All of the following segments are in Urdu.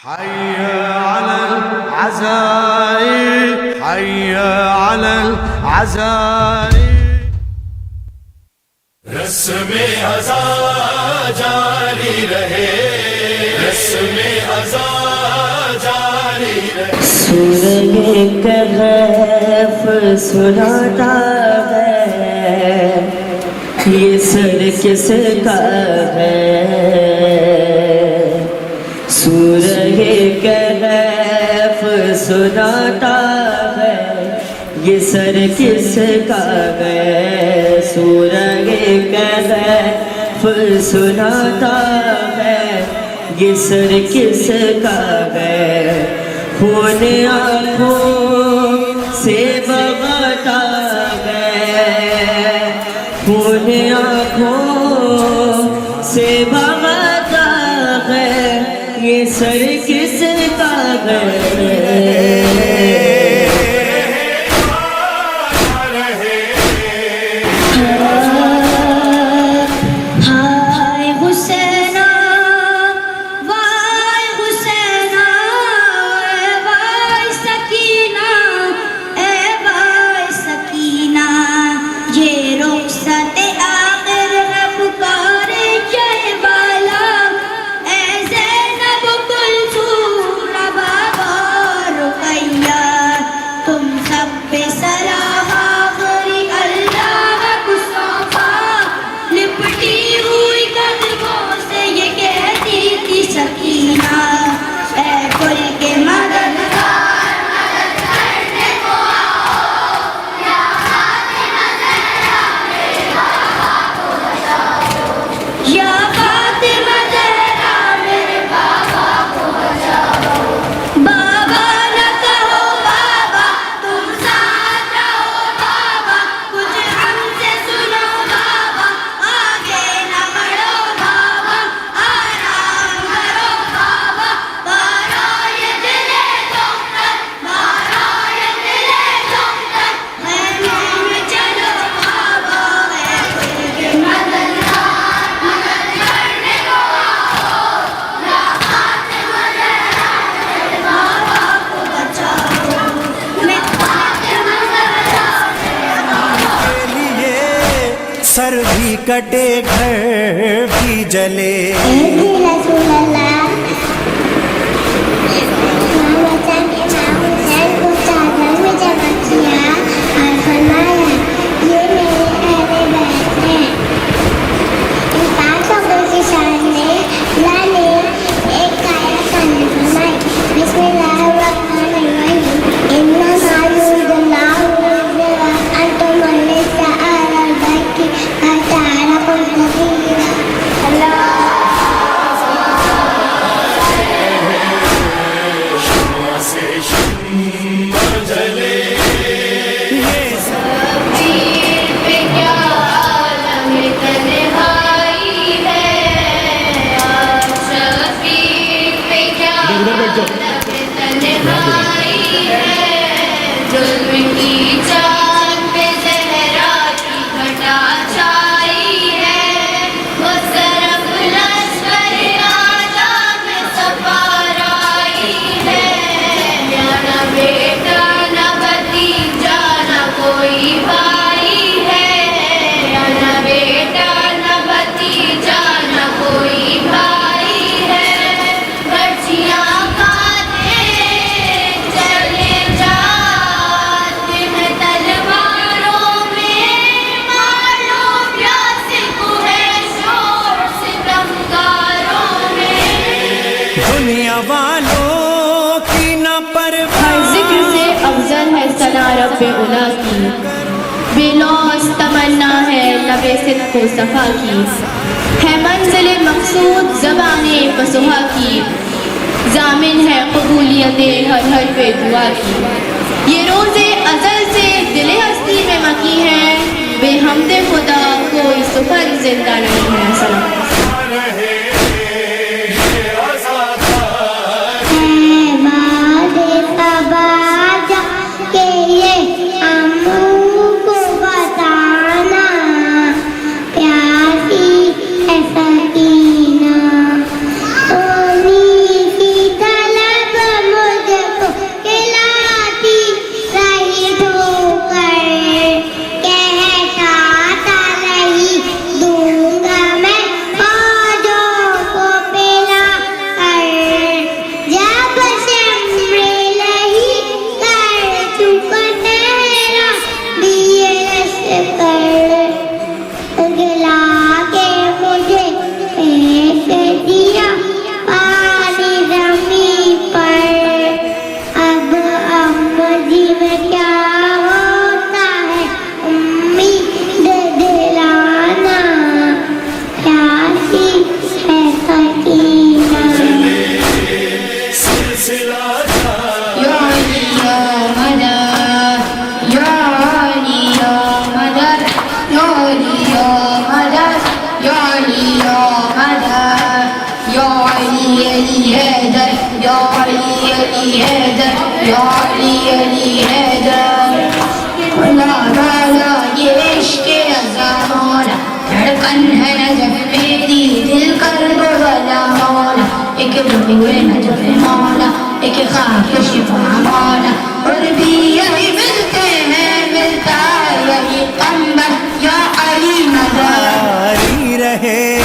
حي على العزائم حي على العزائم رسم ازا جاری رہے رسم ازا جاری رہے سورہ کہف سناتا ہے یہ سر کس کا ہے سورہ کہف سناتا ہے یہ سر کس کا ہے سورہ کہف سناتا ہے یہ سر کس کا ہے خون آنکھوں سے بغاتا ہے خون آنکھوں سے بغاتا ہے یہ سر کس کا ہے سر بھی کٹے گھر بھی جلے رسول اللہ حسین کو چادر میں جمع کیا اور فرمایا یہ میرے اہل بیت ہیں ان پاک لوگوں کے سامنے اللہ نے ایک آیت نازل فرمائی بسم اللہ الرحمن الرحیم انما یرید اللہ ان تمل السعادة دنیا والوں کی نہ پرواہ ہر ذکر سے افضل ہے ثنا رب اولا کی بے لوث تمنا ہے لب صدق و صفا کی ہے منزل مقصود زبان فصحا کی ضامن ہے قبولیت ہر حرف دعا کی یہ روز ازل سے دل ہستی میں مکی ہے بے حمد خدا کوئی سفر زندہ نہیں ہے سلام سکینہ علی حیدر یا علی علی حیدر مولا مولا یہ عشق ازا مولا دھڑکن ہے نجف میری دل کرب والا مولا ایک بڑے نجف مولا ایک خاک شفا مولا اور بھی یہی ملتے ہیں ملتا یہی قمبر یا علی مدد جاری رہے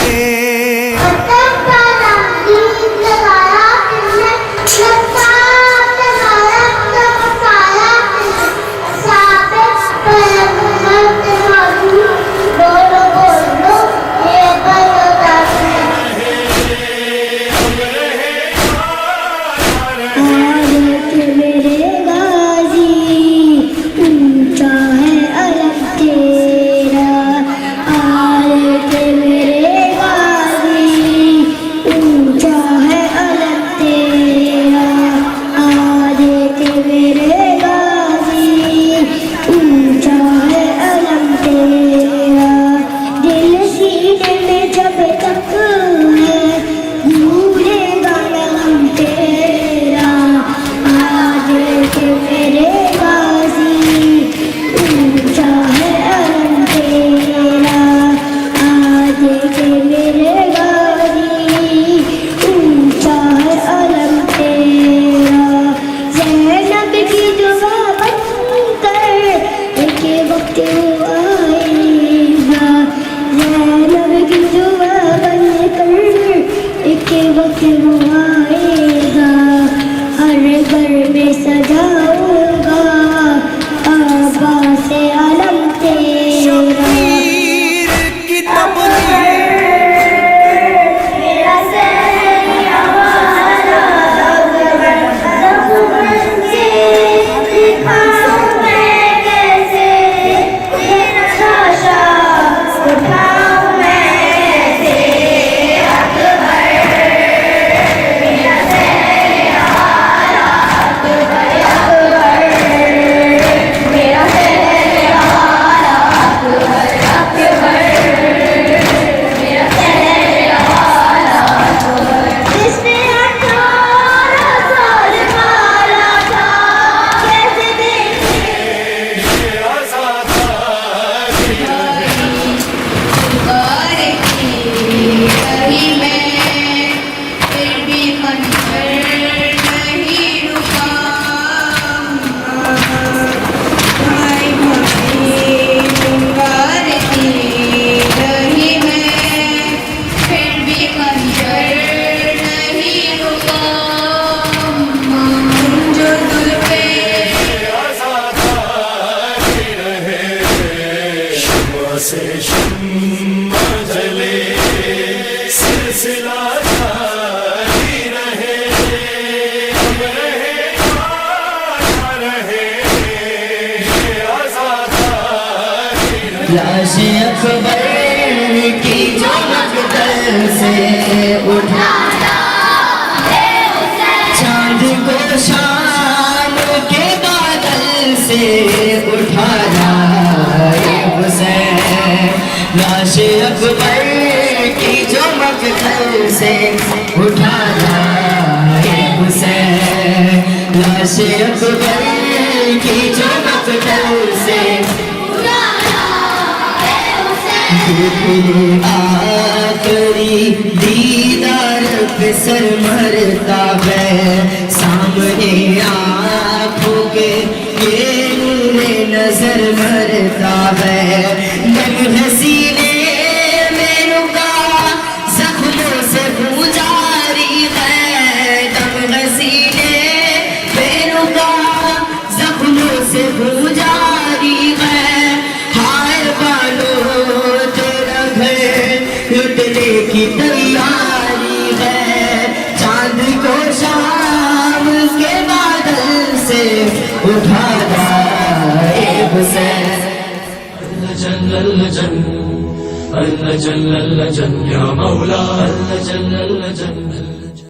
لاش اکبر کی جو مقدر سے اٹھانا چاند کو شام کے بادل سے اٹھانا حسین لاش اکبر کی جو مقدر سے اٹھانا حسین لاش اکبر کی جو مقدر سے آخری دیدار پہ سر مرتا ہے سامنے آنکھوں کے یہ نور نظر مرتا ہے دم حسینے میں رکا زخموں سے خون جاری ہے دم حسینے میں رکا زخموں سے خون جاری ہے ہائے بالو لٹنے کی تیاری ہے چاند کو شام کے بادل سے اٹھانا حسین اللہ جل یا مولا اللہ جل